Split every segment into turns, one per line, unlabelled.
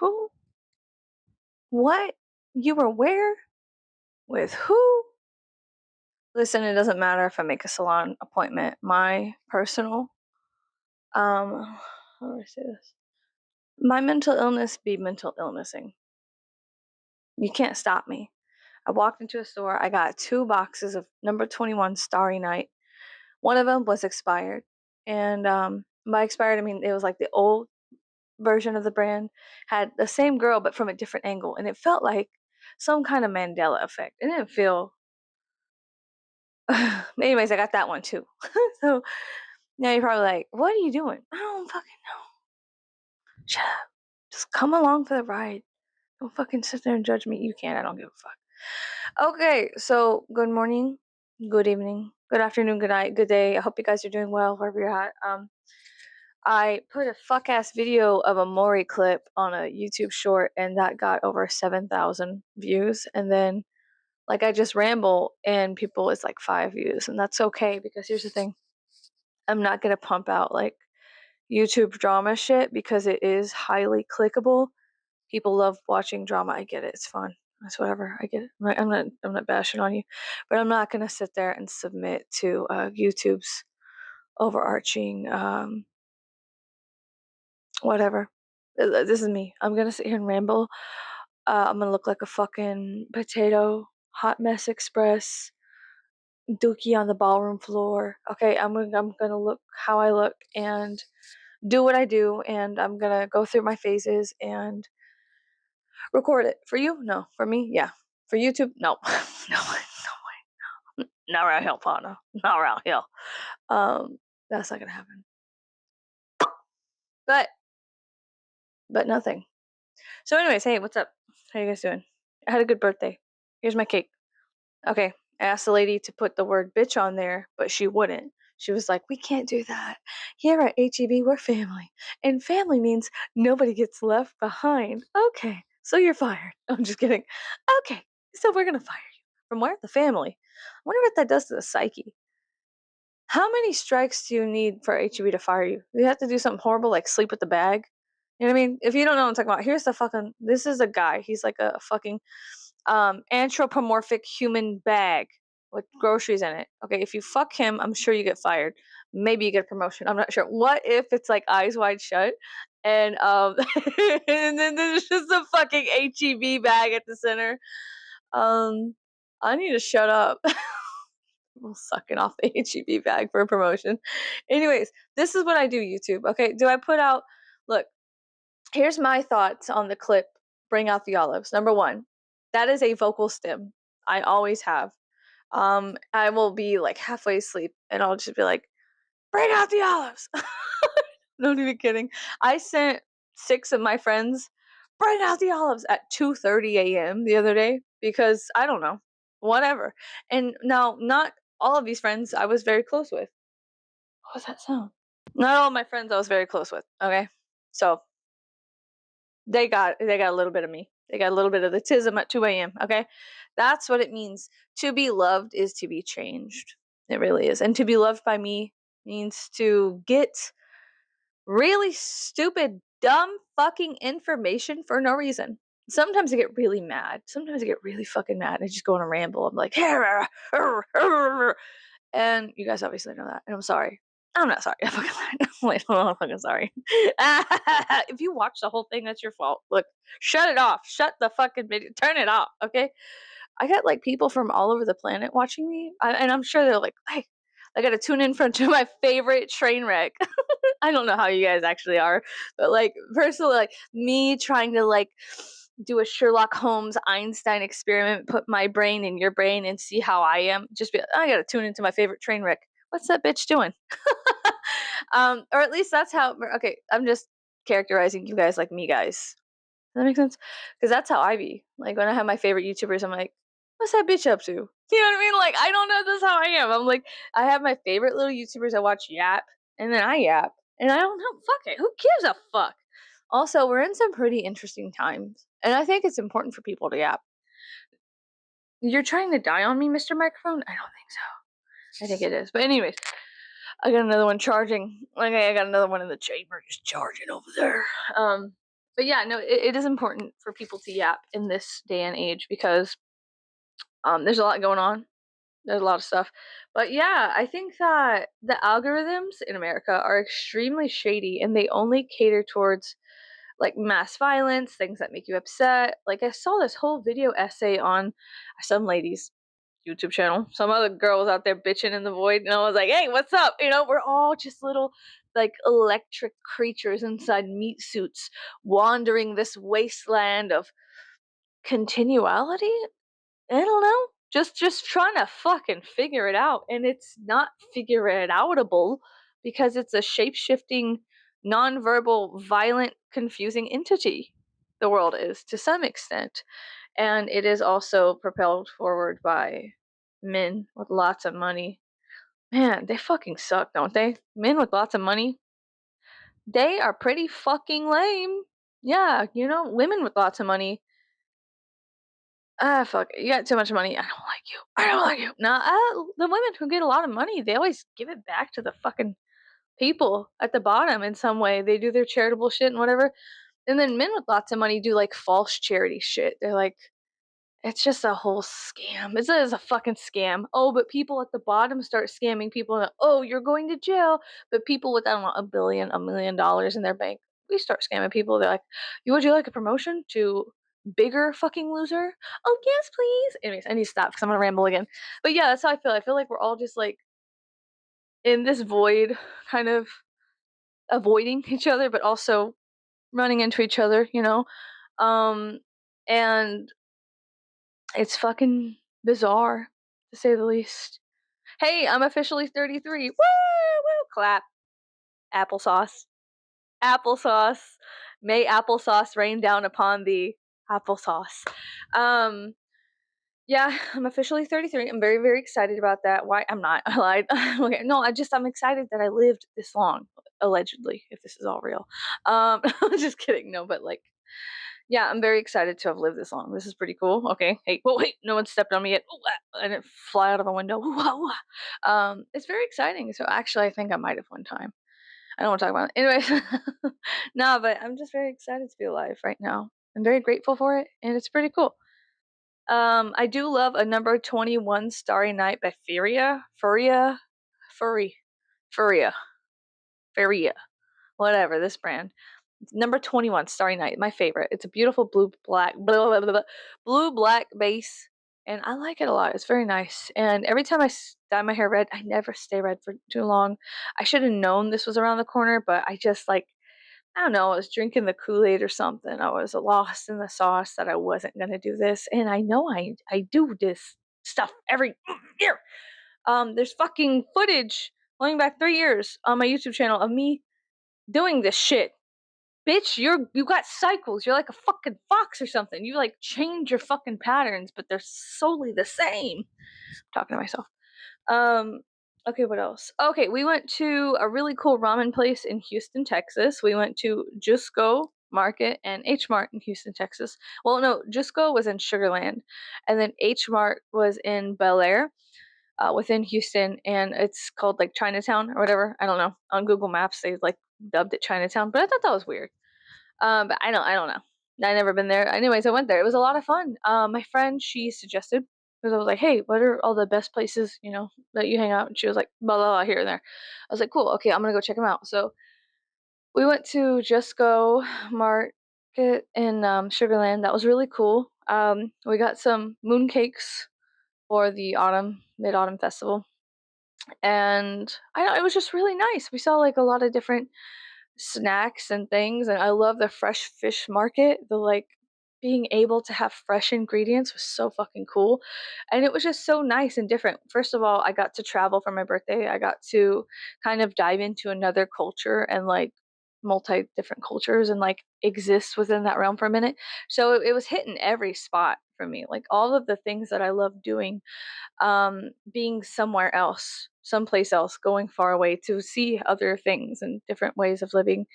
Who? What? You were where? With who? Listen, it doesn't matter if I make a salon appointment. My personal, how do I say this? My mental illness be mental illnessing. You can't stop me. I walked into a store. I got 2 boxes of number 21 Starry Night. One of them was expired. And by expired, I mean it was like the old version of the brand had the same girl, but from a different angle. And it felt like some kind of Mandela effect. It didn't feel. Anyways, I got that one too. So now you're probably like, what are you doing? I don't fucking know. Shut up. Just come along for the ride. Don't fucking sit there and judge me. You can't. I don't give a fuck. Okay, so good morning, good evening, good afternoon, good night, good day. I hope you guys are doing well wherever you're at. I put a fuck ass video of a Maury clip on a YouTube short, and that got over 7,000 views. And then, like, I just ramble, and people, it's like 5 views, and that's okay because here's the thing: I'm not gonna pump out like YouTube drama shit because it is highly clickable. People love watching drama. I get it. It's fun. It's whatever. I get it. I'm not bashing on you, but I'm not gonna sit there and submit to YouTube's overarching whatever. This is me. I'm gonna sit here and ramble. I'm gonna look like a fucking potato, hot mess express, dookie on the ballroom floor. Okay, I'm gonna look how I look and do what I do, and I'm gonna go through my phases and record it. For you? No. For me? Yeah. For YouTube? No. No way. Not around here, partner. Not around here. That's not gonna happen. But nothing. So anyways, hey, what's up? How you guys doing? I had a good birthday. Here's my cake. Okay. I asked the lady to put the word bitch on there, but she wouldn't. She was like, we can't do that. Here at HEB, we're family. And family means nobody gets left behind. Okay. So you're fired. I'm just kidding. Okay. So we're going to fire you. From where? The family. I wonder what that does to the psyche. How many strikes do you need for HEB to fire you? Do you have to do something horrible like sleep with the bag? You know what I mean? If you don't know what I'm talking about, here's the fucking. This is a guy. He's like a fucking anthropomorphic human bag with groceries in it. Okay, if you fuck him, I'm sure you get fired. Maybe you get a promotion. I'm not sure. What if it's like Eyes Wide Shut, and and then there's just a fucking HEB bag at the center. I need to shut up. I'm sucking off the HEB bag for a promotion. Anyways, this is what I do, YouTube. Okay, do I put out? Look, here's my thoughts on the clip. Bring out the olives. Number one, that is a vocal stim. I always have. I will be like halfway asleep, and I'll just be like, "Bring out the olives." Not even kidding. I sent 6 of my friends, "Bring out the olives" at 2:30 a.m. the other day because I don't know, whatever. And now, not all of these friends I was very close with. What was that sound? Not all of my friends I was very close with. Okay, so they got a little bit of me. They got a little bit of the tism at 2 a.m. Okay, that's what it means. To be loved is to be changed. It really is, and to be loved by me means to get really stupid, dumb, fucking information for no reason. Sometimes I get really mad. Sometimes I get really fucking mad. I just go on a ramble. I'm like, and you guys obviously know that. And I'm sorry. I'm not sorry. I'm fucking sorry. If you watch the whole thing, that's your fault. Look, shut it off. Shut the fucking video. Turn it off. Okay. I got like people from all over the planet watching me, and I'm sure they're like, hey, I got to tune in to my favorite train wreck. I don't know how you guys actually are, but like personally, like me trying to like do a Sherlock Holmes Einstein experiment, put my brain in your brain and see how I am. Just be, I got to tune into my favorite train wreck. What's that bitch doing? Or at least that's how. Okay, I'm just characterizing you guys like me guys. Does that make sense? Because that's how I be. Like when I have my favorite YouTubers, I'm like, what's that bitch up to? You know what I mean? Like I don't know. This is how I am. I'm like, I have my favorite little YouTubers. I watch yap, and then I yap, and I don't know. Fuck it. Who gives a fuck? Also, we're in some pretty interesting times, and I think it's important for people to yap. You're trying to die on me, Mr. Microphone? I don't think so. I think it is. But anyways, I got another one charging. Okay, I got another one in the chamber just charging over there. But yeah, no, it is important for people to yap in this day and age because there's a lot going on. There's a lot of stuff. But yeah, I think that the algorithms in America are extremely shady and they only cater towards like mass violence, things that make you upset. Like I saw this whole video essay on some lady's YouTube channel. Some other girl was out there bitching in the void, and I was like, "Hey, what's up?" You know, we're all just little like electric creatures inside meat suits, wandering this wasteland of continuality. I don't know. Just trying to fucking figure it out, and it's not figure it outable because it's a shape-shifting, non-verbal, violent, confusing entity. The world is to some extent, and it is also propelled forward by men with lots of money. Man, they fucking suck, don't they? Men with lots of money, they are pretty fucking lame. Yeah, you know, women with lots of money, ah, fuck it. You got too much money. I don't like you. I don't like you. Nah, the women who get a lot of money, they always give it back to the fucking people at the bottom in some way. They do their charitable shit and whatever. And then men with lots of money do like false charity shit. They're like, it's just a whole scam. It's a fucking scam. Oh, but people at the bottom start scamming people. And, oh, you're going to jail. But people with, I don't know, $1 million in their bank, we start scamming people. They're like, would you like a promotion to bigger fucking loser? Oh, yes, please. Anyways, I need to stop because I'm going to ramble again. But yeah, that's how I feel. I feel like we're all just like in this void, kind of avoiding each other, but also running into each other, you know? Um, and it's fucking bizarre, to say the least. Hey, I'm officially 33. Woo! Woo! Clap. Applesauce. Applesauce. May applesauce rain down upon thee. Applesauce. Um, yeah, I'm officially 33. I'm very, very excited about that. Why? I'm not. I lied. Okay, no, I'm excited that I lived this long, allegedly, if this is all real. Just kidding. No, but like, yeah, I'm very excited to have lived this long. This is pretty cool. Okay. Hey, whoa, wait, no one stepped on me yet. Ooh, ah, I didn't fly out of a window. Ooh, ah, ooh, ah. It's very exciting. So actually, I think I might have one time. I don't want to talk about it. Anyways, no, but I'm just very excited to be alive right now. I'm very grateful for it, and it's pretty cool. I do love a number 21 Starry Night by Furry, Furia, Furia, whatever, this brand. Number 21, Starry Night, my favorite. It's a beautiful blue black base, and I like it a lot. It's very nice. And every time dye my hair red, I never stay red for too long. I should have known this was around the corner, but I just like, I don't know, I was drinking the Kool-Aid or something. I was lost in the sauce that I wasn't gonna do this, and I know I do this stuff every year. There's fucking footage going back 3 years on my YouTube channel of me doing this shit. Bitch, you got cycles. You're like a fucking fox or something. You like change your fucking patterns, but they're solely the same. I'm talking to myself. Um, okay, what else? Okay, we went to a really cool ramen place in Houston, Texas. We went to Jusco Market and H Mart in Houston, Texas. Well, no, Jusco was in Sugarland, and then H Mart was in Bel Air, within Houston, and it's called like Chinatown or whatever. I don't know. On Google Maps, they like dubbed it Chinatown, but I thought that was weird. But I don't know. I never been there. Anyways, I went there. It was a lot of fun. My friend, she suggested, because I was like, hey, what are all the best places, you know, that you hang out? And she was like, blah blah blah, here and there. I was like, cool, okay, I'm gonna go check them out. So we went to Just Go Market in Sugarland. That was really cool. We got some mooncakes for the Mid Autumn Festival, and I know it was just really nice. We saw like a lot of different snacks and things, and I love the fresh fish market. The like being able to have fresh ingredients was so fucking cool, and it was just so nice and different. First of all, I got to travel for my birthday. I got to kind of dive into another culture and like multi different cultures and like exist within that realm for a minute. So it was hitting every spot for me. Like all of the things that I love doing, being somewhere else, someplace else, going far away to see other things and different ways of living.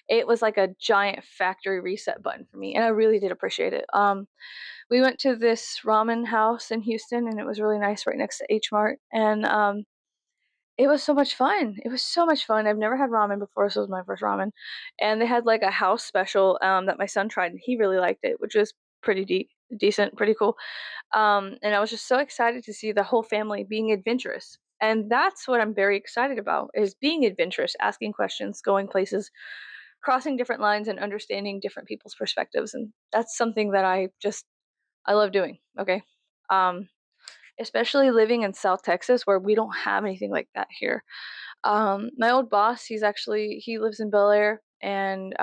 It was like a giant factory reset button for me, and I really did appreciate it. We went to this ramen house in Houston, and it was really nice, right next to H Mart, and It was so much fun. It was so much fun. I've never had ramen before, so it was my first ramen. And they had like a house special that my son tried and he really liked it, which was pretty decent, pretty cool. And I was just so excited to see the whole family being adventurous. And that's what I'm very excited about is being adventurous, asking questions, going places, crossing different lines and understanding different people's perspectives. And that's something that I love doing. Okay. Um, Especially living in South Texas where we don't have anything like that here. My old boss, he lives in Bel Air, and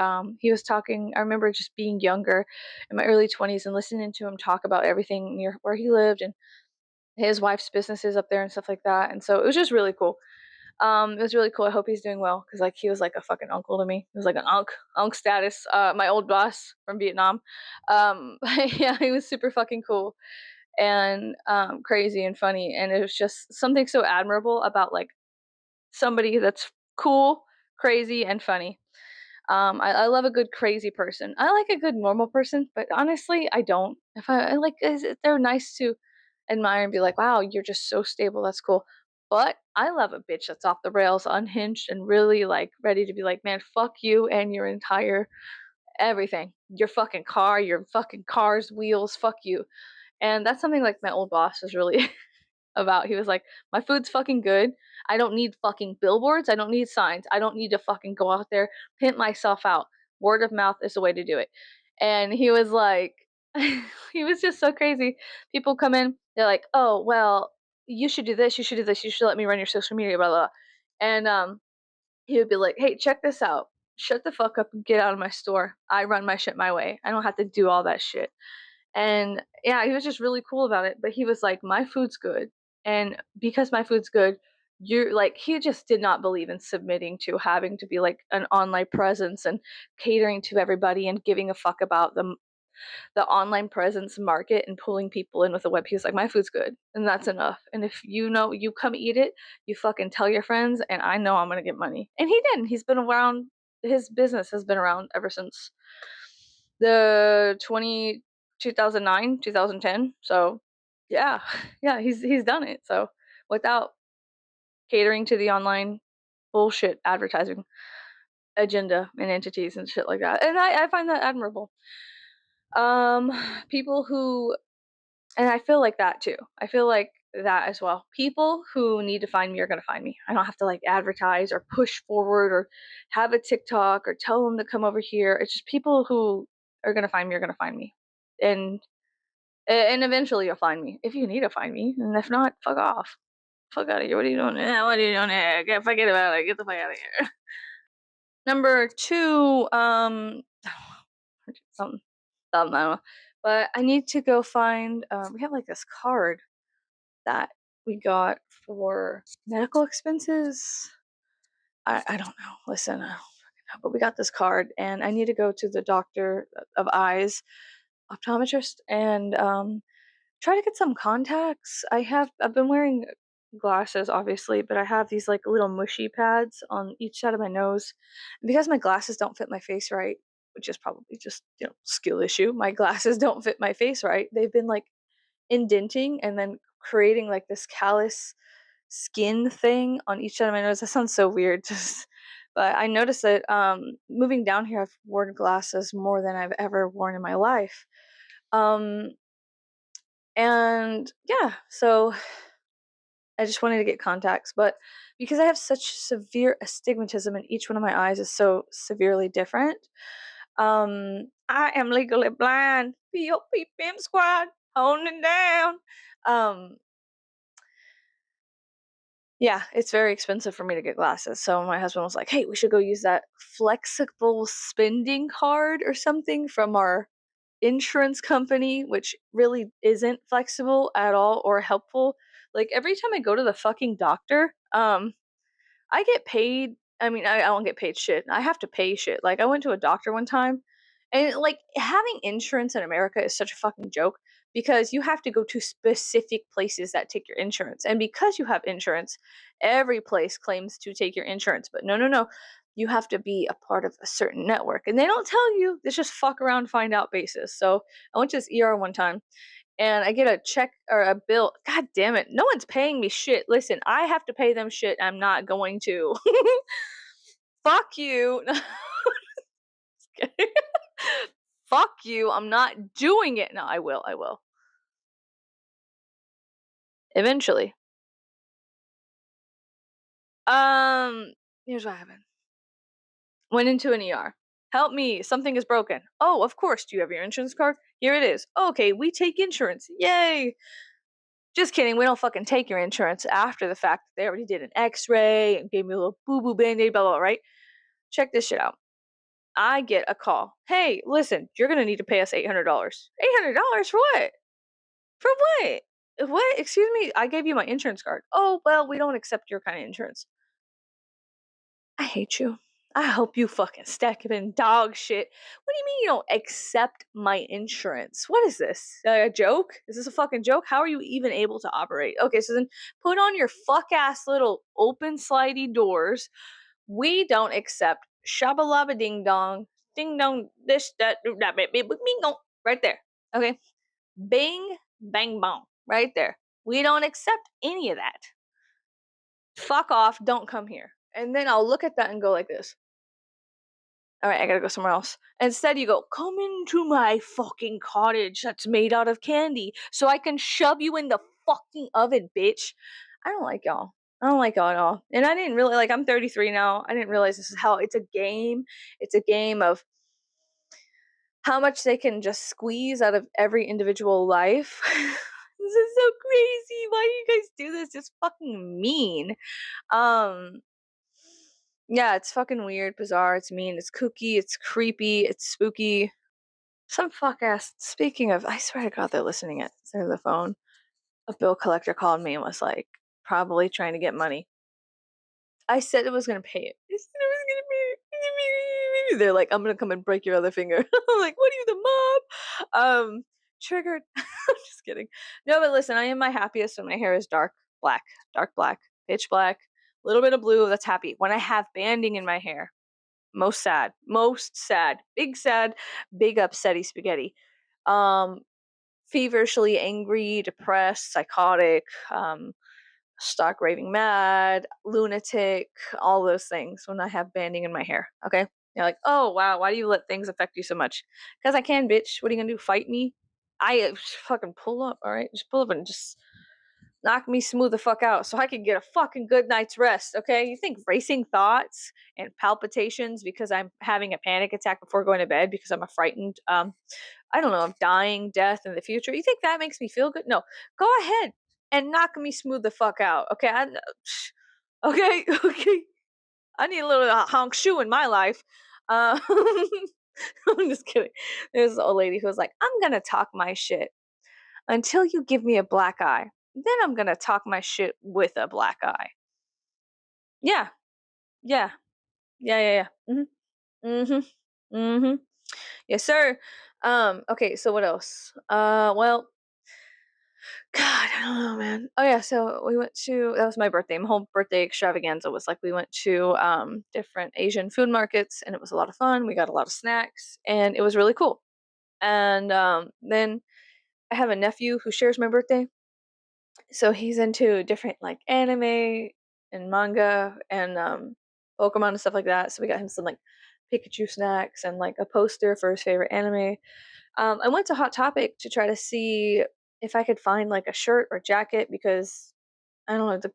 he was talking. I remember just being younger, in my early 20s, and listening to him talk about everything near where he lived and his wife's businesses up there and stuff like that. And so it was just really cool. It was really cool. I hope he's doing well because like he was like a fucking uncle to me. He was like an unk status. My old boss from Vietnam. Yeah, he was super fucking cool and crazy and funny, and it was just something so admirable about like somebody that's cool, crazy, and funny. I love a good crazy person. I like a good normal person, but honestly, I don't. If I like, they're nice to admire and be like, wow, you're just so stable. That's cool. But I love a bitch that's off the rails, unhinged, and really like ready to be like, man, fuck you and your entire everything. Your fucking car's wheels, fuck you. And that's something like my old boss is really about. He was like, "My food's fucking good. I don't need fucking billboards. I don't need signs. I don't need to fucking go out there, pimp myself out. Word of mouth is the way to do it." And he was like, he was just so crazy. People come in, they're like, "Oh, well, you should do this. You should do this. You should let me run your social media, blah, blah, blah." And he would be like, "Hey, check this out. Shut the fuck up and get out of my store. I run my shit my way. I don't have to do all that shit." And yeah, he was just really cool about it. But he was like, my food's good. And because my food's good, you're like, he just did not believe in submitting to having to be like an online presence and catering to everybody and giving a fuck about the online presence market and pulling people in with a web. He was like, my food's good and that's enough. And if you know you come eat it, you fucking tell your friends and I know I'm gonna get money. And he did. He's been around, his business has been around ever since the 2009, 2010. So yeah, yeah, he's done it. So without catering to the online bullshit advertising agenda and entities and shit like that. And I find that admirable. Um People who, and I feel like that too. I feel like that as well. People who need to find me are going to find me. I don't have to like advertise or push forward or have a TikTok or tell them to come over here. It's just people who are going to find me are going to find me. And and eventually you'll find me if you need to find me. And if not, fuck off. Fuck out of here. What are you doing? What are you doing here? Forget about it. Get the fuck out of here. Number two, something, something, I don't know. But I need to go find, we have like this card that we got for medical expenses. I don't know. Listen, I don't fucking know. But we got this card, and I need to go to the doctor of eyes, optometrist, and try to get some contacts. I've been wearing glasses obviously, but I have these like little mushy pads on each side of my nose. And because my glasses don't fit my face right, which is probably just, skill issue. My glasses don't fit my face right. They've been like indenting and then creating like this callus skin thing on each side of my nose. That sounds so weird. Just, but I noticed that moving down here, I've worn glasses more than I've ever worn in my life. Um, and yeah, so I just wanted to get contacts, but because I have such severe astigmatism and each one of my eyes is so severely different, I am legally blind. POP squad, holding it down. Um, yeah, it's very expensive for me to get glasses. So my husband was like, "Hey, we should go use that flexible spending card or something from our insurance company," which really isn't flexible at all or helpful. Like every time I go to the fucking doctor, I get paid. I mean, I don't get paid shit. I have to pay shit. Like I went to a doctor one time, and like having insurance in America is such a fucking joke because you have to go to specific places that take your insurance. And because you have insurance, every place claims to take your insurance. But no, no, no. You have to be a part of a certain network. And they don't tell you. It's just fuck around, find out basis. So I went to this ER one time and I get a check or a bill. God damn it. No one's paying me shit. Listen, I have to pay them shit. I'm not going to. Fuck you. Fuck you. I'm not doing it. No, I will. I will. Eventually. Here's what happened. Went into an ER. Help me. Something is broken. Oh, of course. Do you have your insurance card? Here it is. Okay, we take insurance. Yay. Just kidding. We don't fucking take your insurance after the fact. They already did an x-ray and gave me a little boo-boo band-aid, blah, blah, blah, right? Check this shit out. I get a call. Hey, listen, you're going to need to pay us $800. $800 for what? For what? What? Excuse me? I gave you my insurance card. Oh, well, we don't accept your kind of insurance. I hate you. I hope you fucking stack it in dog shit. What do you mean you don't accept my insurance? What is this? A joke? Is this a fucking joke? How are you even able to operate? Okay, so then put on your fuck ass little open slidey doors. We don't accept shabalaba ding dong, this, that, that, bing dong. Right there. Okay. Bing, bang, bong. Right there. We don't accept any of that. Fuck off. Don't come here. And then I'll look at that and go like this. All right, I gotta go somewhere else. Instead, you go, come into my fucking cottage that's made out of candy so I can shove you in the fucking oven, bitch. I don't like y'all. I don't like y'all at all. And I didn't really, like, I'm 33 now. I didn't realize this is how it's a game. It's a game of how much they can just squeeze out of every individual life. This is so crazy. Why do you guys do this? It's fucking mean. Um, yeah, it's fucking weird, bizarre, it's mean, it's kooky, it's creepy, it's spooky. Some fuck ass. Speaking of, I swear to God, they're listening at the phone. A bill collector called me and was like, probably trying to get money. I said it was gonna pay it. I said it was gonna pay it. They're like, I'm gonna come and break your other finger. I'm like, what are you, the mob? Triggered. I'm just kidding. No, but listen, I am my happiest when my hair is dark black, pitch black, a little bit of blue. That's happy. When I have banding in my hair, most sad, big upsetty spaghetti. Um, Feverishly angry, depressed, psychotic, stark raving mad, lunatic, all those things when I have banding in my hair. Okay. You're like, oh wow, why do you let things affect you so much? Because I can, bitch. What are you gonna do? Fight me? I fucking pull up, all right? Just pull up and just knock me smooth the fuck out so I can get a fucking good night's rest, okay? You think racing thoughts and palpitations because I'm having a panic attack before going to bed because I'm a frightened, I don't know, of dying, death in the future. You think that makes me feel good? No. Go ahead and knock me smooth the fuck out, okay? Okay, okay. I need a little honk shoe in my life. Uh, I'm just kidding. There's an old lady who was like, I'm gonna talk my shit until you give me a black eye. Then I'm gonna talk my shit with a black eye. Yeah, yeah, yeah. Mm-hmm. Mm-hmm. Yes, sir. Okay, so what else? Well, God, I don't know, man. Oh yeah, so we went to that was my birthday. My whole birthday extravaganza was like we went to different Asian food markets and it was a lot of fun. We got a lot of snacks and it was really cool. And then I have a nephew who shares my birthday. So he's into different like anime and manga and Pokemon and stuff like that. So we got him some like Pikachu snacks and like a poster for his favorite anime. I went to Hot Topic to try to see if I could find like a shirt or jacket because I don't know.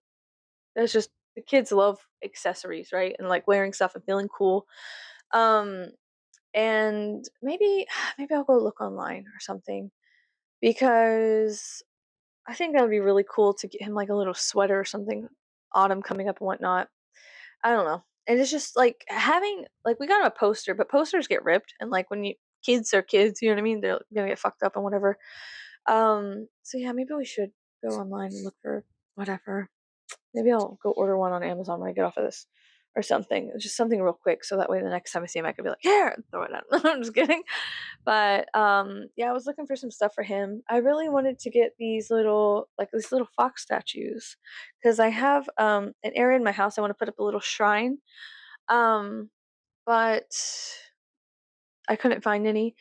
That's just the kids love accessories, right? And like wearing stuff and feeling cool. Um, and maybe I'll go look online or something because I think that would be really cool to get him like a little sweater or something. Autumn coming up and whatnot. I don't know. And it's just like having like we got him a poster, but posters get ripped, and like when you kids are kids, you know what I mean? They're gonna get fucked up and whatever. So yeah, maybe we should go online and look for whatever. Maybe I'll go order one on Amazon when I get off of this or something. Just something real quick so that way the next time I see him I can be like, here, and throw it at him. I'm just kidding. But yeah, I was looking for some stuff for him. I really wanted to get these little fox statues because I have an area in my house I want to put up a little shrine. Um, but I couldn't find any.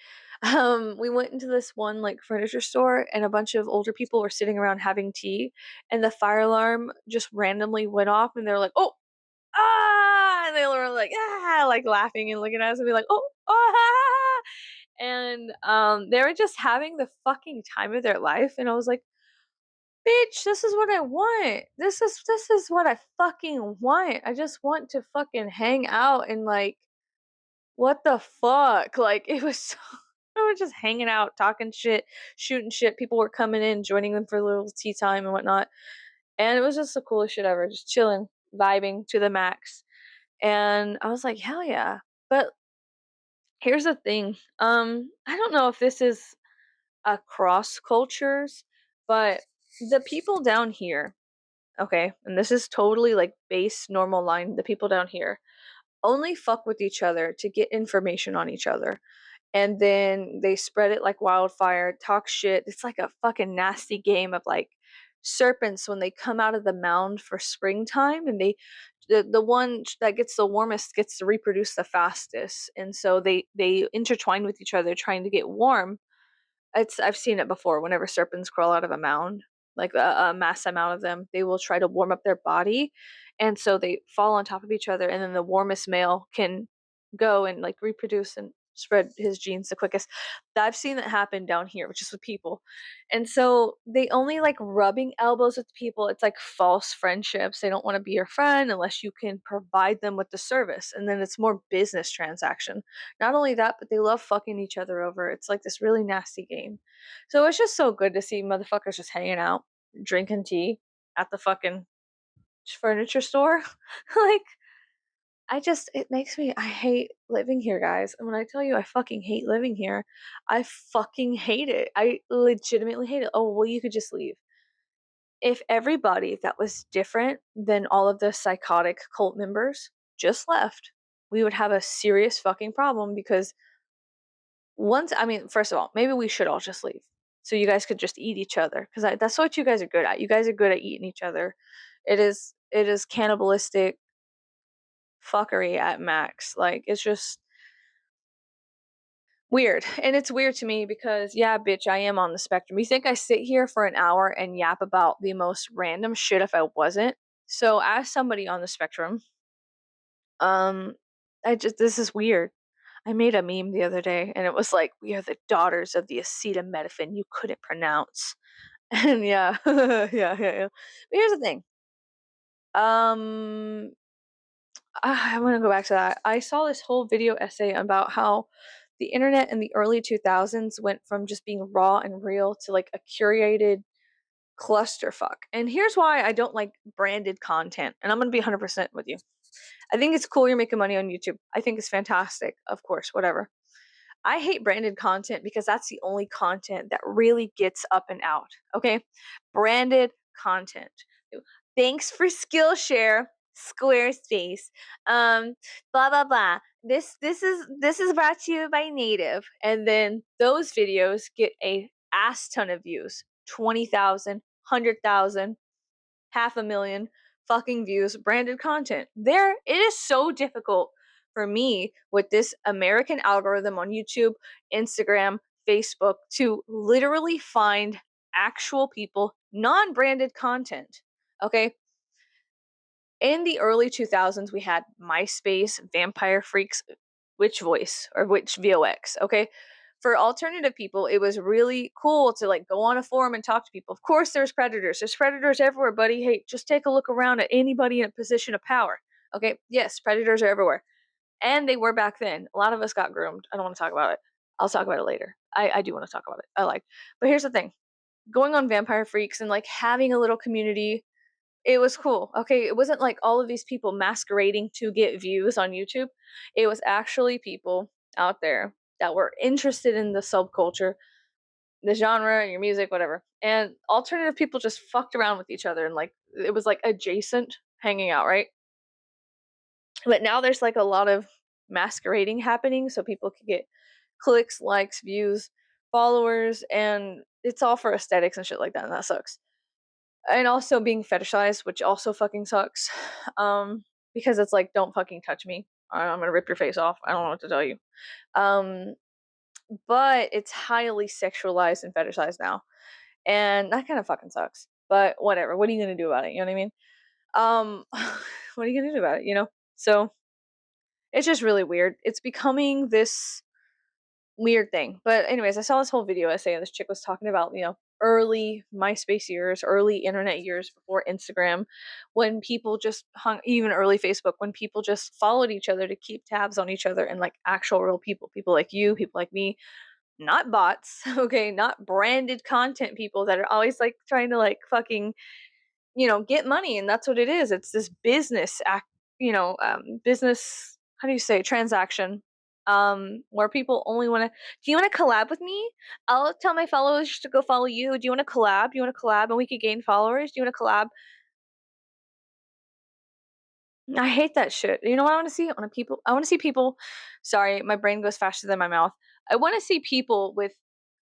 We went into this one like furniture store and a bunch of older people were sitting around having tea and the fire alarm just randomly went off and they're like, "Oh, ah!" And they were like, "Ah!" Like laughing and looking at us and be like, "Oh, ah!" And they were just having the fucking time of their life and I was like, "Bitch, this is what I want. This is what I fucking want. I just want to fucking hang out and like what the fuck?" Like it was so I was just hanging out, talking shit, shooting shit. People were coming in, joining them for a little tea time and whatnot. And it was just the coolest shit ever, just chilling, vibing to the max. And I was like, hell yeah. But here's the thing. I don't know if this is across cultures, but the people down here, okay, and this is totally like base normal line, the people down here only fuck with each other to get information on each other. And then they spread it like wildfire, talk shit. It's like a fucking nasty game of like serpents when they come out of the mound for springtime and the one that gets the warmest gets to reproduce the fastest. And so they intertwine with each other trying to get warm. I've seen it before. Whenever serpents crawl out of a mound, like a mass amount of them, they will try to warm up their body, and so they fall on top of each other, and then the warmest male can go and like reproduce and spread his genes the quickest. I've seen that happen down here, which is with people, and so they only like rubbing elbows with people. It's like false friendships. They don't want to be your friend unless you can provide them with the service, and then it's more business transaction. Not only that, but they love fucking each other over. It's like this really nasty game. So it's just so good to see motherfuckers just hanging out, drinking tea at the fucking furniture store. Like, it makes me, I hate living here, guys. And when I tell you I fucking hate living here, I fucking hate it. I legitimately hate it. Oh, well, you could just leave. If everybody that was different than all of the psychotic cult members just left, we would have a serious fucking problem because once I mean, first of all, maybe we should all just leave. So you guys could just eat each other because that's what you guys are good at. You guys are good at eating each other. It is cannibalistic fuckery at max. Like it's just weird. And it's weird to me because yeah, bitch, I am on the spectrum. You think I sit here for an hour and yap about the most random shit if I wasn't? So as somebody on the spectrum, um this is weird. I made a meme the other day and it was like, "We are the daughters of the acetaminophen you couldn't pronounce." And yeah, yeah. But here's the thing. Um, I want to go back to that. I saw this whole video essay about how the internet in the early 2000s went from just being raw and real to like a curated clusterfuck. And here's why I don't like branded content. And I'm going to be 100% with you. I think it's cool you're making money on YouTube. I think it's fantastic. Of course, whatever. I hate branded content because that's the only content that really gets up and out. Okay. Branded content. Thanks for Skillshare, Squarespace. Um, blah blah blah. This is brought to you by Native. And then those videos get a ass ton of views. 20,000, 100,000, half a million fucking views, branded content. It is so difficult for me with this American algorithm on YouTube, Instagram, Facebook to literally find actual people, non-branded content. Okay? In the early 2000s, we had MySpace, Vampire Freaks, Witch Voice, or Witch VOX. Okay? For alternative people, it was really cool to like go on a forum and talk to people. Of course, there's predators. There's predators everywhere, buddy. Hey, just take a look around at anybody in a position of power. Okay? Yes, predators are everywhere. And they were back then. A lot of us got groomed. I don't want to talk about it. I'll talk about it later. I do want to talk about it. I like. But here's the thing. Going on Vampire Freaks and like having a little community, it was cool. Okay, it wasn't like all of these people masquerading to get views on YouTube. It was actually people out there that were interested in the subculture, the genre, your music, whatever. And alternative people just fucked around with each other and like it was like adjacent hanging out, right? But now there's like a lot of masquerading happening so people can get clicks, likes, views, followers, and it's all for aesthetics and shit like that, and that sucks. And also being fetishized, which also fucking sucks. Because it's like, don't fucking touch me. I'm gonna rip your face off. I don't know what to tell you. Um, but it's highly sexualized and fetishized now, and that kind of fucking sucks. But whatever. What are you gonna do about it? You know what I mean? What are you gonna do about it? So it's just really weird. It's becoming this weird thing. But anyways, I saw this whole video essay and this chick was talking about, early MySpace years, early internet years before Instagram, when people just hung, even early Facebook, when people just followed each other to keep tabs on each other and like actual real people like you, people like me, not bots, okay, not branded content people that are always like trying to like fucking get money, and that's what it is. It's this business act, business, how do you say, transaction, where people only want to, do you want to collab with me? I'll tell my followers to go follow you. Do you want to collab? Do you want to collab and we could gain followers? Do you want to collab? I hate that shit. You know what I want to see? I want to see people, sorry, my brain goes faster than my mouth. I want to see people with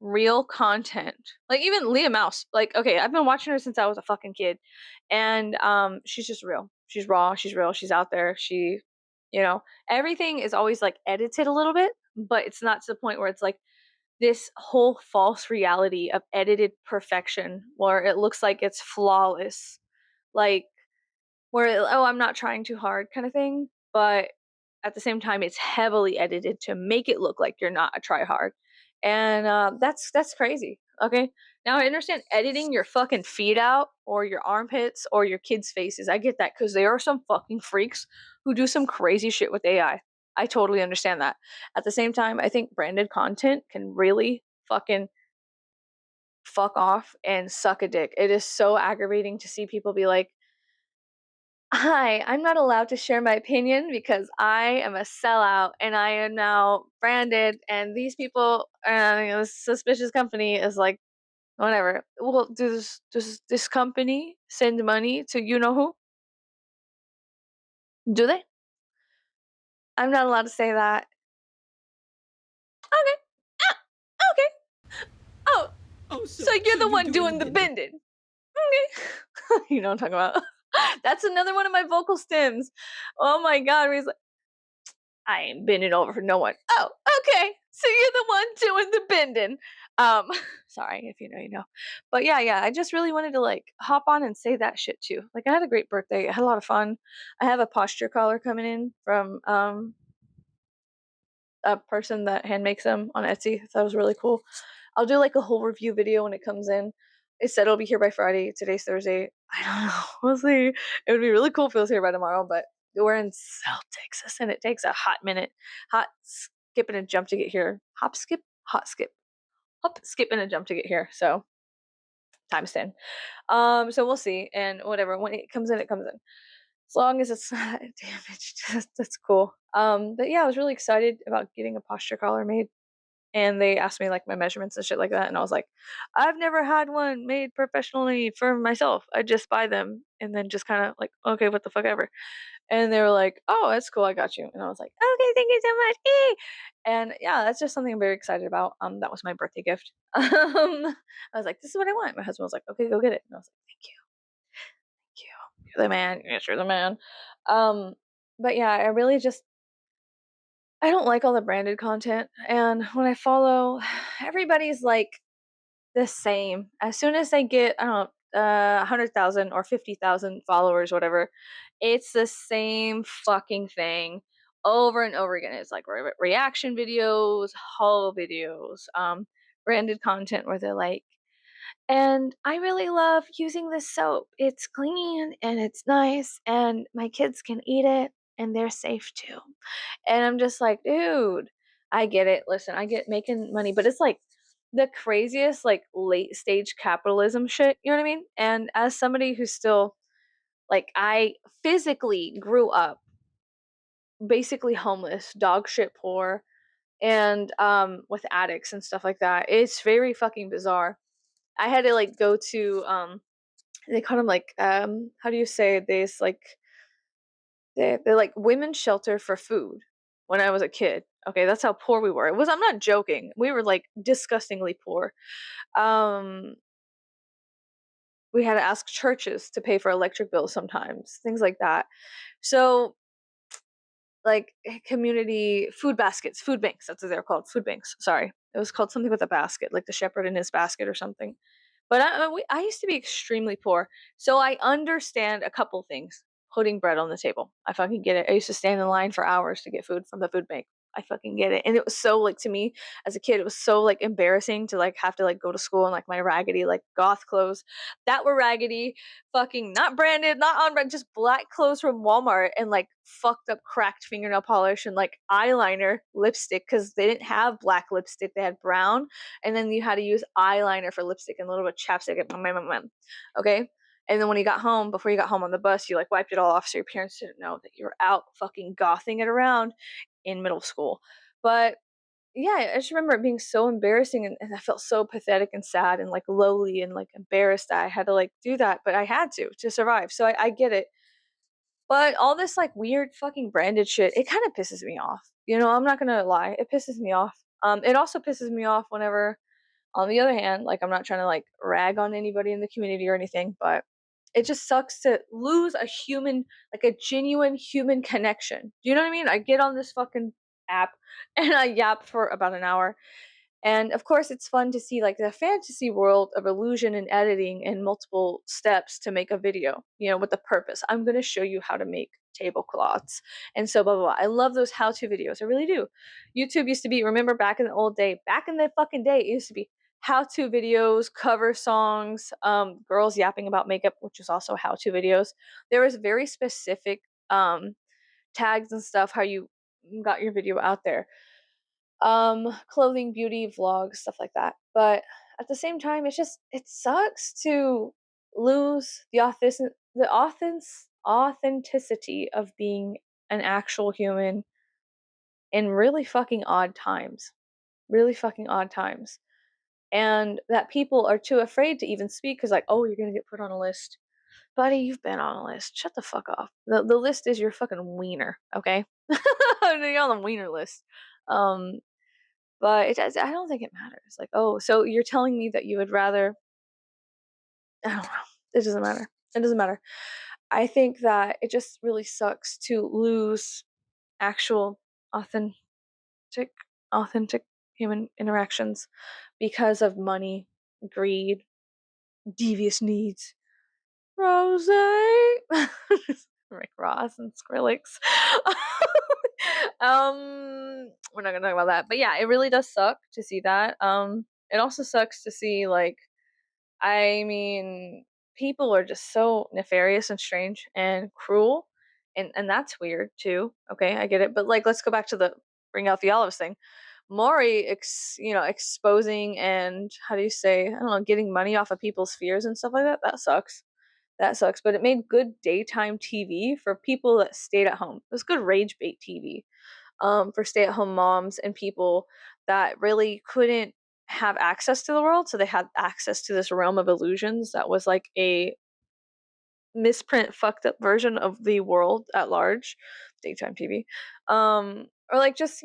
real content. Like even Leah Mouse. Like, okay, I've been watching her since I was a fucking kid. And she's just real. She's raw, she's real, she's out there. Everything is always like edited a little bit, but it's not to the point where it's like this whole false reality of edited perfection where it looks like it's flawless. Like where, oh, I'm not trying too hard kind of thing, but at the same time it's heavily edited to make it look like you're not a try hard. And that's crazy. Okay, now I understand editing your fucking feet out or your armpits or your kids faces. I get that because there are some fucking freaks who do some crazy shit with I totally understand that. At the same time, I think branded content can really fucking fuck off and suck a dick. It is so aggravating to see people be like, hi, I'm not allowed to share my opinion because I am a sellout and I am now branded, and these people, this suspicious company is like, whatever. Well, does this company send money to you know who? Do they? I'm not allowed to say that. Okay. Ah, okay. Oh,
Oh,
so you're the one doing the bending. Okay. You know what I'm talking about. That's another one of my vocal stems. Oh my god, where he's like, I ain't bending over for no one. Oh, okay. So you're the one doing the bending. Um, sorry, if you know, you know. But yeah, I just really wanted to like hop on and say that shit too. Like I had a great birthday. I had a lot of fun. I have a posture collar coming in from a person that hand makes them on Etsy. That was really cool. I'll do like a whole review video when it comes in. It said it'll be here by Friday. Today's Thursday. I don't know. We'll see. It would be really cool if it was here by tomorrow, but we're in South Texas and it takes a hot minute. Hot skip and a jump to get here. Hop skip, hot skip. Hop, skip and a jump to get here. So times 10. So we'll see. And whatever. When it comes in, it comes in. As long as it's not damaged. That's cool. But yeah, I was really excited about getting a posture collar made, and they asked me like my measurements and shit like that, and I was like, I've never had one made professionally for myself. I just buy them and then just kind of like, okay, what the fuck ever. And they were like, oh, that's cool, I got you. And I was like, okay, thank you so much. And yeah, that's just something I'm very excited about. That was my birthday gift. I was like, this is what I want. My husband was like, okay, go get it. And I was like, thank you, you're the man. Yes, you're the man. um but yeah, I really just, I don't like all the branded content, and when I follow, everybody's like the same. As soon as they get, I don't know, 100,000 or 50,000 followers, whatever, it's the same fucking thing over and over again. It's like reaction videos, haul videos, branded content where they're like, and I really love using this soap. It's clean and it's nice, and my kids can eat it and they're safe too. And I'm just like, dude, I get it. Listen, I get making money, but it's like the craziest, like late stage capitalism shit. You know what I mean? And as somebody who's still like, I physically grew up basically homeless, dog shit poor, and with addicts and stuff like that. It's very fucking bizarre. I had to like go to they call them like how do you say this, like they're like women's shelter for food when I was a kid. Okay, that's how poor we were. It was, I'm not joking. We were like disgustingly poor. Um we had to ask churches to pay for electric bills sometimes, things like that. So like community food baskets, food banks, that's what they're called, food banks. Sorry. It was called something with a basket, like the shepherd in his basket or something. But I used to be extremely poor, so I understand a couple things. Putting bread on the table, I fucking get it. I used to stand in line for hours to get food from the food bank. I fucking get it, and it was so like to me as a kid, it was so like embarrassing to like have to like go to school in like my raggedy like goth clothes that were raggedy, fucking not branded, not on brand, just black clothes from Walmart and like fucked up cracked fingernail polish and like eyeliner, lipstick because they didn't have black lipstick, they had brown, and then you had to use eyeliner for lipstick and a little bit of chapstick. Okay. And then when you got home, before you got home on the bus, you like wiped it all off so your parents didn't know that you were out fucking gothing it around in middle school. But yeah, I just remember it being so embarrassing and I felt so pathetic and sad and like lowly and like embarrassed that I had to like do that, but I had to survive. So I get it. But all this like weird fucking branded shit, it kind of pisses me off. You know, I'm not gonna lie, it pisses me off. It also pisses me off whenever, on the other hand, like I'm not trying to like rag on anybody in the community or anything, but it just sucks to lose a human, like a genuine human connection. Do you know what I mean? I get on this fucking app and I yap for about an hour, and of course, it's fun to see like the fantasy world of illusion and editing and multiple steps to make a video, you know, with the purpose. I'm going to show you how to make tablecloths. And so, blah, blah, blah. I love those how to videos. I really do. YouTube used to be, remember back in the old day, back in the fucking day, it used to be how to videos, cover songs, girls yapping about makeup, which is also how to videos. There was very specific tags and stuff, how you got your video out there, clothing, beauty, vlogs, stuff like that. But at the same time, it's just it sucks to lose the authenticity of being an actual human in really fucking odd times. Really fucking odd times. And that people are too afraid to even speak because like, oh, you're gonna get put on a list. Buddy, you've been on a list. Shut the fuck off. The list is your fucking wiener, okay? You're on the wiener list. Um, but I don't think it matters. Like, oh, so you're telling me that you would rather, I don't know. It doesn't matter. It doesn't matter. I think that it just really sucks to lose actual authentic authentic human interactions because of money, greed, devious needs. Rose. Rick Ross and Skrillex. We're not gonna talk about that. But yeah, it really does suck to see that. It also sucks to see like, I mean, people are just so nefarious and strange and cruel, and that's weird too. Okay, I get it. But like, let's go back to the bring out the olives thing. Maury, exposing and how do you say, I don't know, getting money off of people's fears and stuff like that. That sucks. That sucks. But it made good daytime TV for people that stayed at home. It was good rage bait TV, for stay at home moms and people that really couldn't have access to the world. So they had access to this realm of illusions that was like a misprint, fucked up version of the world at large, daytime TV. Or like just,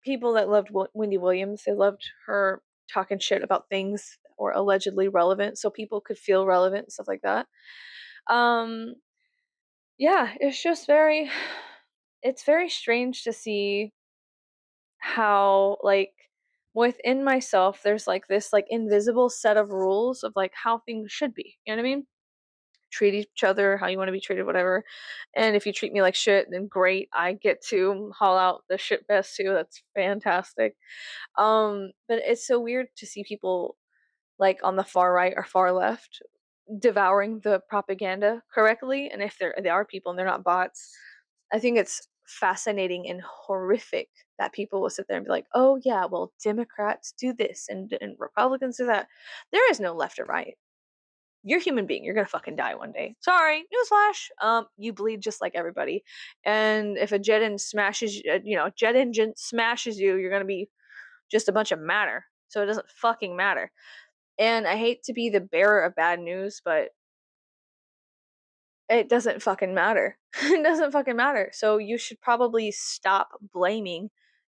people that loved Wendy Williams. They loved her talking shit about things that were allegedly relevant so people could feel relevant and stuff like that. Um, yeah, it's just it's very strange to see how like within myself there's like this like invisible set of rules of like how things should be. You know what I mean? Treat each other how you want to be treated, whatever. And if you treat me like shit, then great. I get to haul out the shit best too. That's fantastic. But it's so weird to see people like on the far right or far left devouring the propaganda correctly. And if they are people and they're not bots, I think it's fascinating and horrific that people will sit there and be like, oh yeah, well, Democrats do this and Republicans do that. There is no left or right. You're a human being. You're gonna fucking die one day. Sorry, newsflash. You bleed just like everybody. And if a jet engine smashes you, you're gonna be just a bunch of matter. So it doesn't fucking matter. And I hate to be the bearer of bad news, but it doesn't fucking matter. It doesn't fucking matter. So you should probably stop blaming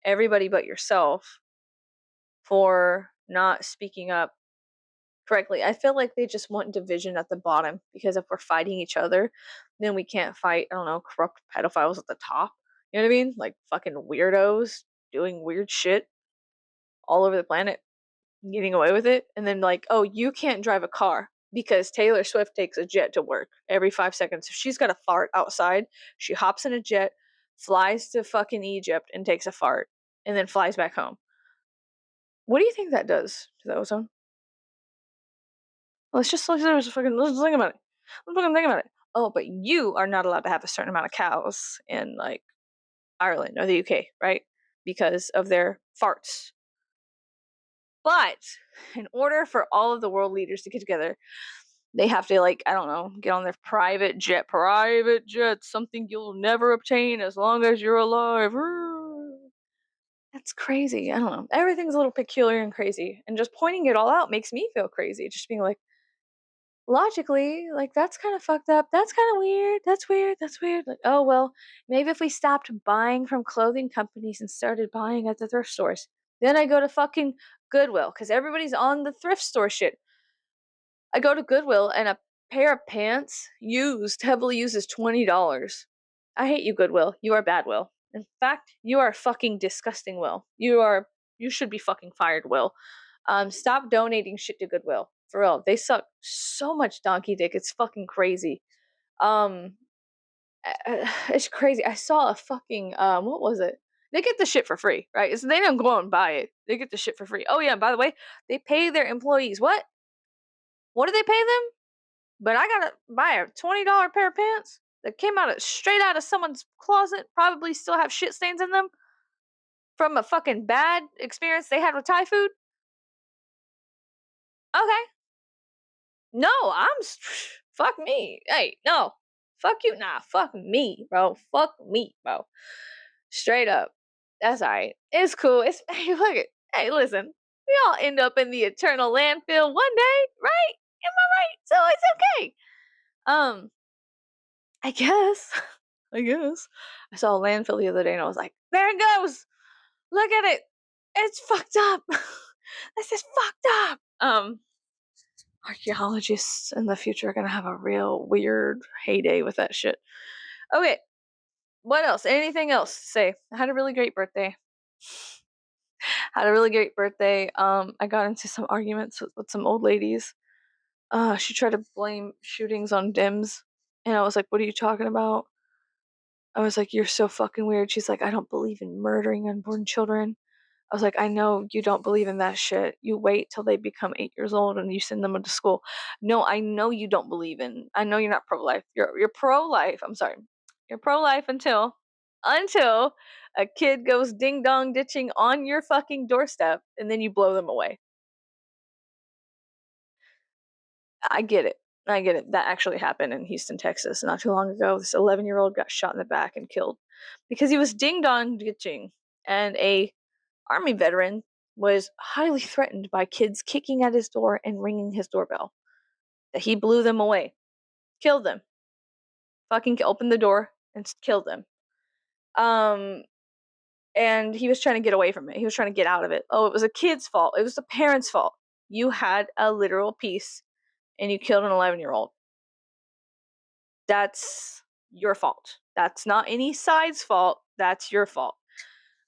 everybody but yourself for not speaking up correctly. I feel like they just want division at the bottom because if we're fighting each other, then we can't fight, I don't know, corrupt pedophiles at the top. You know what I mean? Like fucking weirdos doing weird shit. all over the planet getting away with it. And then, like, oh, you can't drive a car because Taylor Swift takes a jet to work every 5 seconds. If she's got a fart outside, she hops in a jet, flies to fucking Egypt and takes a fart, and then flies back home. What do you think that does to the ozone? Let's just let's think about it. Let's fucking think about it. Oh, but you are not allowed to have a certain amount of cows in, like, Ireland or the UK, right? Because of their farts. But in order for all of the world leaders to get together, they have to, like, I don't know, get on their private jet, something you'll never obtain as long as you're alive. That's crazy. I don't know. Everything's a little peculiar and crazy. And just pointing it all out makes me feel crazy. Just being like, logically, like, that's kind of fucked up. That's kind of weird. That's weird. That's weird. Like, oh, well, maybe if we stopped buying from clothing companies and started buying at the thrift stores. Then I go to fucking Goodwill because everybody's on the thrift store shit. I go to Goodwill and a pair of pants heavily used, is $20. I hate you, Goodwill. You are bad, Will. In fact, you are fucking disgusting, Will. You should be fucking fired, Will. Stop donating shit to Goodwill. For real. They suck so much donkey dick. It's fucking crazy. Um it's crazy. I saw a fucking what was it? They get the shit for free, right? So they don't go and buy it. They get the shit for free. Oh yeah, by the way, they pay their employees what? What do they pay them? But I gotta buy a $20 pair of pants that came straight out of someone's closet, probably still have shit stains in them from a fucking bad experience they had with Thai food. Okay. No, fuck me. Hey, no. Fuck you. Nah, fuck me, bro. Fuck me, bro. Straight up. That's alright. It's cool. It's hey, look it. Hey, listen. We all end up in the eternal landfill one day, right? Am I right? So it's okay. Um, I guess. I guess. I saw a landfill the other day and I was like, there it goes. Look at it. It's fucked up. This is fucked up. Archaeologists in the future are gonna have a real weird heyday with that shit. Okay. What else? Anything else to say? I had a really great birthday. I got into some arguments with some old ladies. She tried to blame shootings on Dims. And I was like, what are you talking about? I was like, you're so fucking weird. She's like, I don't believe in murdering unborn children. I was like, I know you don't believe in that shit. You wait till they become 8 years old and you send them to school. No, I know you don't believe in. I know you're not pro-life. You're pro-life. I'm sorry. You're pro-life until a kid goes ding dong ditching on your fucking doorstep and then you blow them away. I get it. That actually happened in Houston, Texas, not too long ago. This 11-year-old got shot in the back and killed because he was ding dong ditching, and a Army veteran was highly threatened by kids kicking at his door and ringing his doorbell. That he blew them away, killed them, fucking opened the door and killed them. And he was trying to get away from it. He was trying to get out of it. Oh, it was a kid's fault. It was the parents' fault. You had a literal piece and you killed an 11-year-old. That's your fault. That's not any side's fault. That's your fault.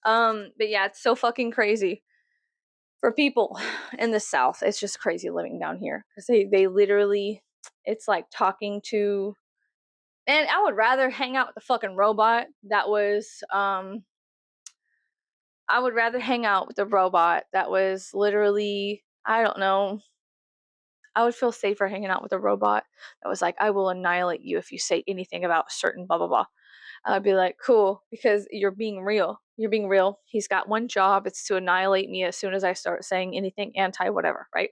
But yeah, it's so fucking crazy for people in the South. It's just crazy living down here because they literally, it's like talking to, and I would rather hang out with the fucking robot that was, I would rather hang out with the robot that was literally, I don't know, I would feel safer hanging out with a robot that was like, I will annihilate you if you say anything about certain blah blah blah. I'd be like, cool, because you're being real. You're being real. He's got one job. It's to annihilate me as soon as I start saying anything anti whatever, right?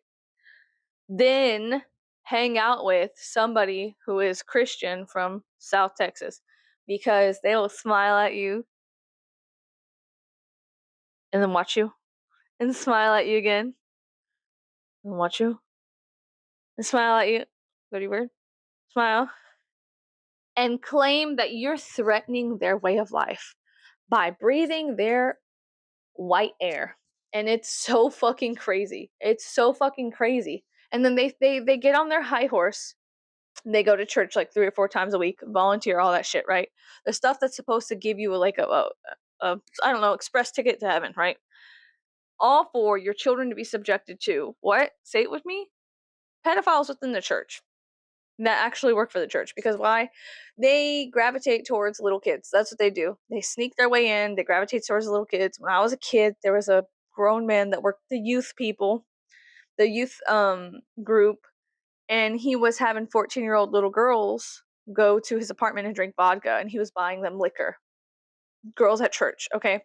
Then hang out with somebody who is Christian from South Texas because they will smile at you and then watch you and smile at you again and watch you and smile at you. Pretty weird. Smile and claim that you're threatening their way of life by breathing their white air. And it's so fucking crazy. It's so fucking crazy. And then they get on their high horse. They go to church like 3 or 4 times a week, volunteer, all that shit, right? The stuff that's supposed to give you like a I don't know, express ticket to heaven, right? all for your children to be subjected to what? Say it with me. Pedophiles within the church that actually work for the church. Because why? They gravitate towards little kids. That's what they do. They sneak their way in. They gravitate towards little kids. When I was a kid, there was a grown man that worked the youth people, the youth group, and he was having 14-year-old little girls go to his apartment and drink vodka, and he was buying them liquor. Girls at church, okay?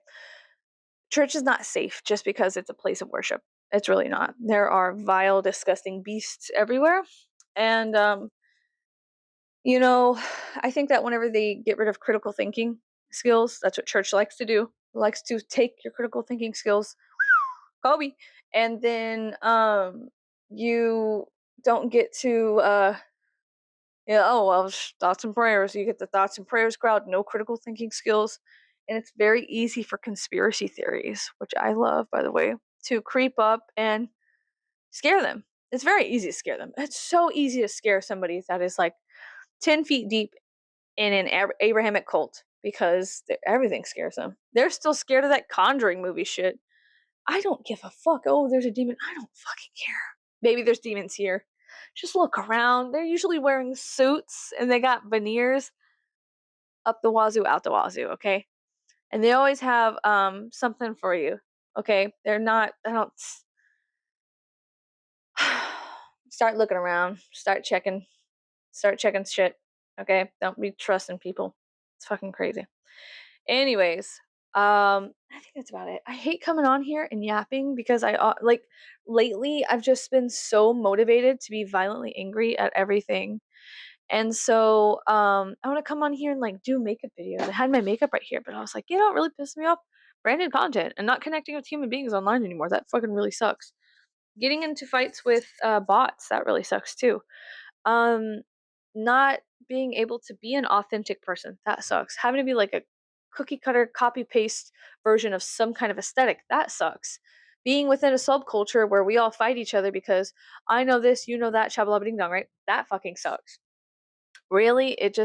Church is not safe just because it's a place of worship. It's really not. There are vile, disgusting beasts everywhere. And you know, I think that whenever they get rid of critical thinking skills, that's what church likes to do. It likes to take your critical thinking skills, Kobe, and then you don't get to yeah, oh well, thoughts and prayers. You get the thoughts and prayers crowd, no critical thinking skills, and it's very easy for conspiracy theories, which I love, by the way, to creep up and scare them. It's very easy to scare them. It's so easy to scare somebody that is like 10 feet deep in an Abrahamic cult because everything scares them. They're still scared of that Conjuring movie shit. I don't give a fuck. Oh, there's a demon. I don't fucking care. Maybe there's demons here. Just look around. They're usually wearing suits and they got veneers up the wazoo, out the wazoo, okay? And they always have something for you, okay? They're not, I don't. Start looking around. Start checking shit, okay? Don't be trusting people. It's fucking crazy. Anyways, I think that's about it. I hate coming on here and yapping because I like lately I've just been so motivated to be violently angry at everything. And so I want to come on here and like do makeup videos. I had my makeup right here, but I was like, you know, it really pissed me off. Branded content and not connecting with human beings online anymore. That fucking really sucks. Getting into fights with bots, that really sucks too. Um, Not being able to be an authentic person, that sucks. Having to be like a cookie cutter, copy paste version of some kind of aesthetic, that sucks. Being within a subculture where we all fight each other because I know this, you know that, shabba ding dong, right? That fucking sucks. Really, it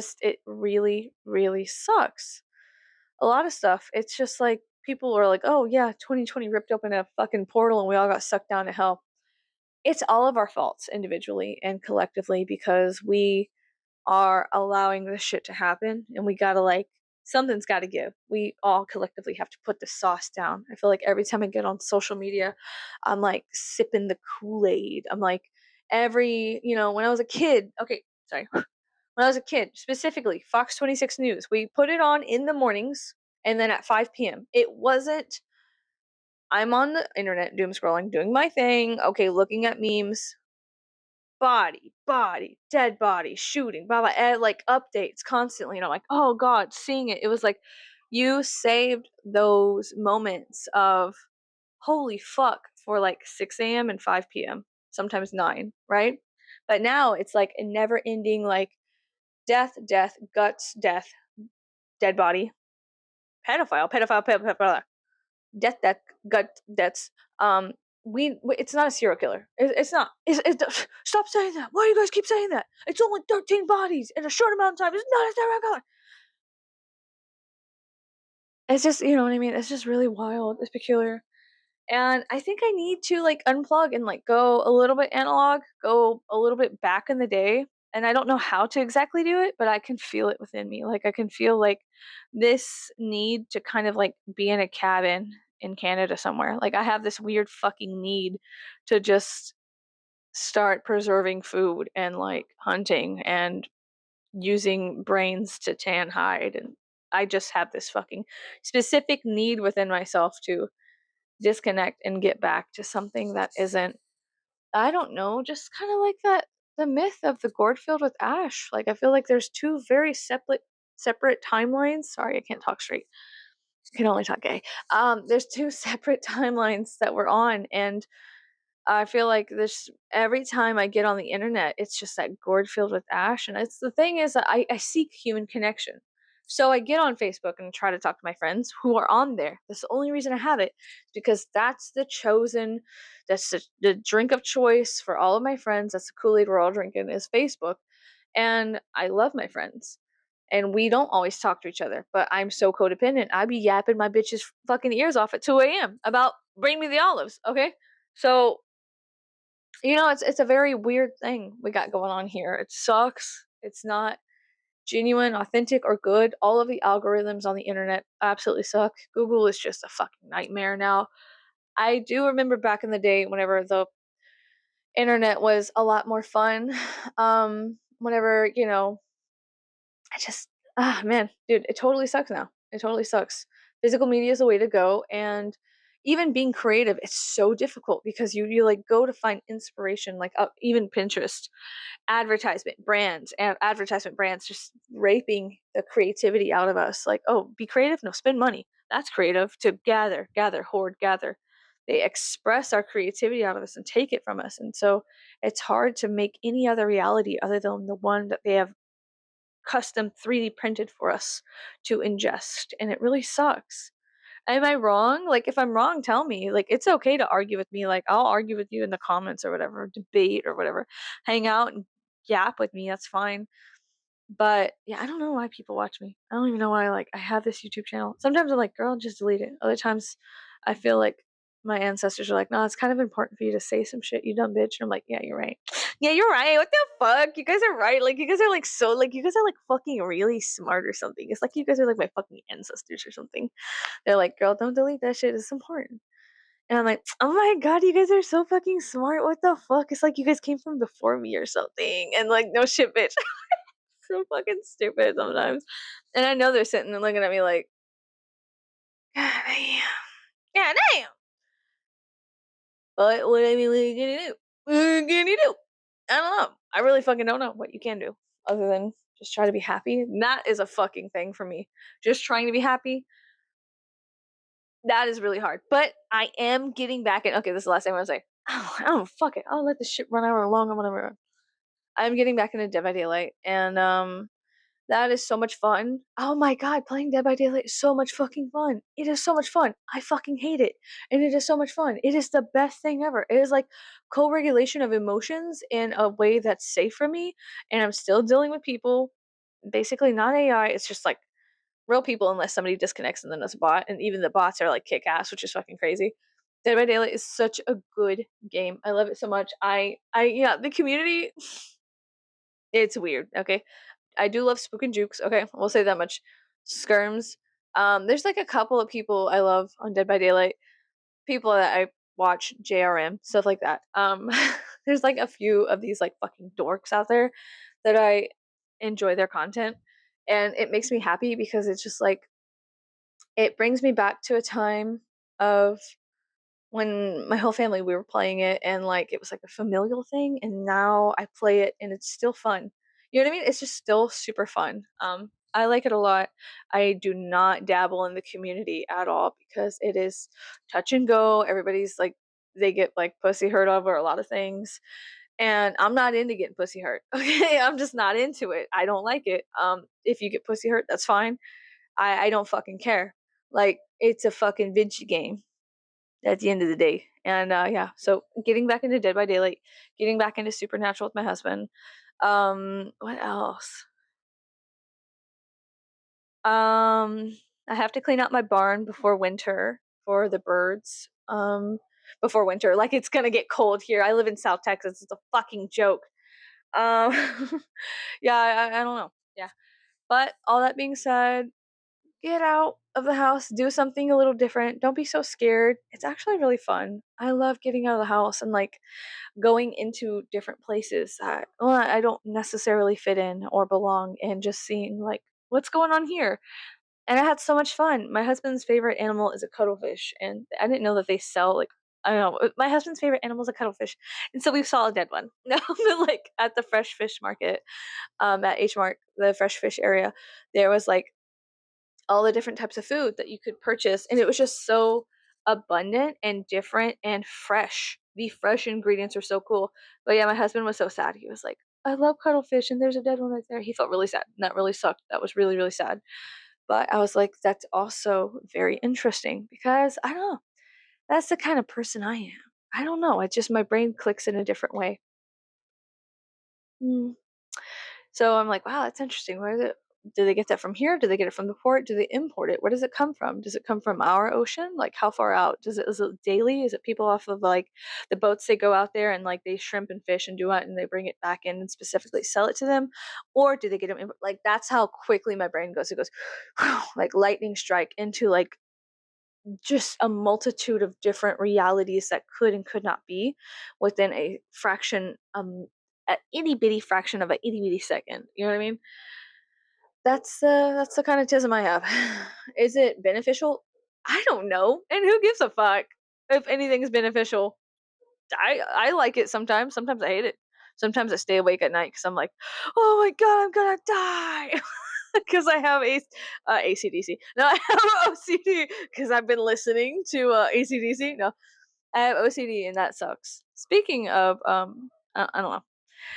really, really sucks. A lot of stuff. It's just like people are like, oh yeah, 2020 ripped open a fucking portal and we all got sucked down to hell. It's all of our faults individually and collectively because we are allowing this shit to happen and we gotta like something's gotta give. We all collectively have to put the sauce down. I feel like every time I get on social media, I'm like sipping the Kool-Aid. I'm like when I was a kid, okay, sorry. When I was a kid, specifically Fox 26 News, we put it on in the mornings and then at 5 p.m. It wasn't I'm on the internet doom scrolling, doing my thing, okay, looking at memes, body, dead body, shooting, blah blah, like updates constantly, and I'm like, oh god, seeing it, it was like you saved those moments of holy fuck for like 6 a.m. and 5 p.m., sometimes 9, right? But now it's like a never ending like death, guts, death, dead body, pedophile, death, gut, deaths. It's not a serial killer. It's not. Stop saying that. Why do you guys keep saying that? It's only 13 bodies in a short amount of time. It's not a serial killer. It's just, you know what I mean? It's just really wild. It's peculiar. And I think I need to like unplug and like go a little bit analog, go a little bit back in the day. And I don't know how to exactly do it, but I can feel it within me. Like I can feel like this need to kind of like be in a cabin in Canada somewhere. Like I have this weird fucking need to just start preserving food and like hunting and using brains to tan hide. And I just have this fucking specific need within myself to disconnect and get back to something that isn't, I don't know, just kind of like that the myth of the gourd field with ash. Like I feel like there's two very separate timelines. Sorry, I can't talk straight. I can only talk gay. There's two separate timelines that we're on, and I feel like this every time I get on the internet, it's just that gourd filled with ash. And it's the thing is that I seek human connection. So I get on Facebook and try to talk to my friends who are on there. That's the only reason I have it, because that's that's the drink of choice for all of my friends. That's the Kool-Aid we're all drinking is Facebook. And I love my friends. And we don't always talk to each other, but I'm so codependent. I be yapping my bitch's fucking ears off at 2 a.m. about Bring me the olives, okay? So, it's a very weird thing we got going on here. It sucks. It's not genuine, authentic, or good. All of the algorithms on the internet absolutely suck. Google is just a fucking nightmare now. I do remember back in the day whenever the internet was a lot more fun. Whenever, I just man, dude, it totally sucks now. It totally sucks. Physical media is the way to go, and even being creative, it's so difficult because you like go to find inspiration, like even Pinterest, advertisement brands just raping the creativity out of us. Like, oh, be creative, no, spend money. That's creative to gather, hoard, gather. They express our creativity out of us and take it from us, and so it's hard to make any other reality other than the one that they have custom 3D printed for us to ingest, and it really sucks. Am I wrong? Like, if I'm wrong, tell me. Like, it's okay to argue with me. Like, I'll argue with you in the comments or whatever, debate or whatever. Hang out and yap with me. That's fine. But yeah, I don't know why people watch me. I don't even know why I have this YouTube channel. Sometimes I'm like, girl, just delete it. Other times I feel like my ancestors are like, no, it's kind of important for you to say some shit, you dumb bitch. And I'm like, yeah, you're right. Yeah, you're right. What the fuck? You guys are right. Like you guys are like so like you guys are like fucking really smart or something. It's like you guys are like my fucking ancestors or something. They're like, girl, don't delete that shit. It's important. And I'm like, oh my god, you guys are so fucking smart. What the fuck? It's like you guys came from before me or something. And like, no shit, bitch. So fucking stupid sometimes. And I know they're sitting and looking at me like, God damn. God damn. But what I mean, what are you gonna do? What are you gonna do? I don't know. I really fucking don't know what you can do other than just try to be happy. And that is a fucking thing for me. Just trying to be happy. That is really hard. But I am getting back in. Okay, this is the last thing I want to say. Oh, fuck it. I'll let this shit run however long I'm gonna run. I'm getting back into Dead by Daylight, and that is so much fun. Oh my god, playing Dead by Daylight is so much fucking fun. It is so much fun. I fucking hate it. And it is so much fun. It is the best thing ever. It is like co-regulation of emotions in a way that's safe for me. And I'm still dealing with people. Basically not AI. It's just like real people unless somebody disconnects and then it's a bot. And even the bots are like kick ass, which is fucking crazy. Dead by Daylight is such a good game. I love it so much. Yeah, the community, it's weird. Okay, I do love Spook and Jukes. Okay, we'll say that much. Skirms. There's like a couple of people I love on Dead by Daylight. People that I watch JRM stuff like that. There's like a few of these like fucking dorks out there that I enjoy their content, and it makes me happy because it's just like it brings me back to a time of when my whole family we were playing it and like it was like a familial thing and now I play it and it's still fun. You know what I mean? It's just still super fun. I like it a lot. I do not dabble in the community at all because it is touch and go. Everybody's like they get like pussy hurt over a lot of things. And I'm not into getting pussy hurt. Okay. I'm just not into it. I don't like it. If you get pussy hurt, that's fine. I don't fucking care. Like it's a fucking Vinci game at the end of the day. And yeah, so getting back into Dead by Daylight, getting back into Supernatural with my husband. What else? I have to clean out my barn before winter for the birds. Before winter, like it's gonna get cold here. I live in South Texas. It's a fucking joke. Um, yeah, I don't know. Yeah, but all that being said, get out of the house, do something a little different. Don't be so scared. It's actually really fun. I love getting out of the house and like going into different places that I don't necessarily fit in or belong and just seeing like what's going on here. And I had so much fun. My husband's favorite animal is a cuttlefish, and I didn't know that they sell like I don't know. My husband's favorite animal is a cuttlefish, and so we saw a dead one. No, but like at the fresh fish market, at H Mart, the fresh fish area, there was like all the different types of food that you could purchase and it was just so abundant and different and fresh. The fresh ingredients are so cool. But yeah, my husband was so sad. He was like, I love cuttlefish and there's a dead one right there. He felt really sad. And that really sucked. That was really, really sad. But I was like, that's also very interesting because I don't know. That's the kind of person I am. I don't know. It's just my brain clicks in a different way. Mm. So I'm like, wow, that's interesting. What is it? Do they get that from here? Do they get it from the port? Do they import it? Where does it come from? Does it come from our ocean? Like how far out? Is it daily? Is it people off of like the boats they go out there and like they shrimp and fish and do it and they bring it back in and specifically sell it to them? Or do they get them like that's how quickly my brain goes. It goes like lightning strike into like just a multitude of different realities that could and could not be within a fraction a itty bitty fraction of a itty bitty second. You know what I mean? That's the kind of tism I have. Is it beneficial? I don't know. And who gives a fuck if anything is beneficial? I like it sometimes. Sometimes I hate it. Sometimes I stay awake at night because I'm like, oh my god, I'm gonna die because I have ACDC. No, I have OCD because I've been listening to ACDC. No, I have OCD and that sucks. Speaking of I don't know.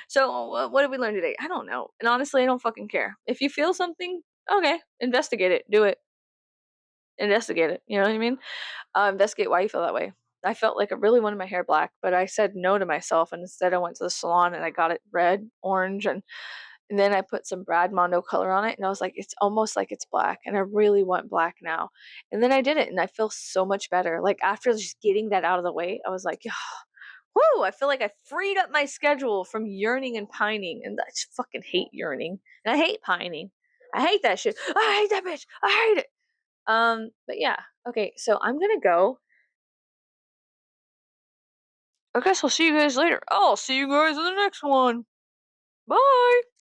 So what did we learn today? I don't know. And honestly, I don't fucking care. If you feel something, okay, investigate it. Do it. Investigate it. You know what I mean? Investigate why you feel that way. I felt like I really wanted my hair black, but I said no to myself, and instead I went to the salon and I got it red, orange, and then I put some Brad Mondo color on it, and I was like, it's almost like it's black, and I really want black now. And then I did it, and I feel so much better. Like after just getting that out of the way, I was like, whoo! I feel like I freed up my schedule from yearning and pining, and I just fucking hate yearning, and I hate pining. I hate that shit. I hate that bitch. I hate it. But yeah, okay. So I'm gonna go. I guess I'll see you guys later. I'll see you guys in the next one. Bye.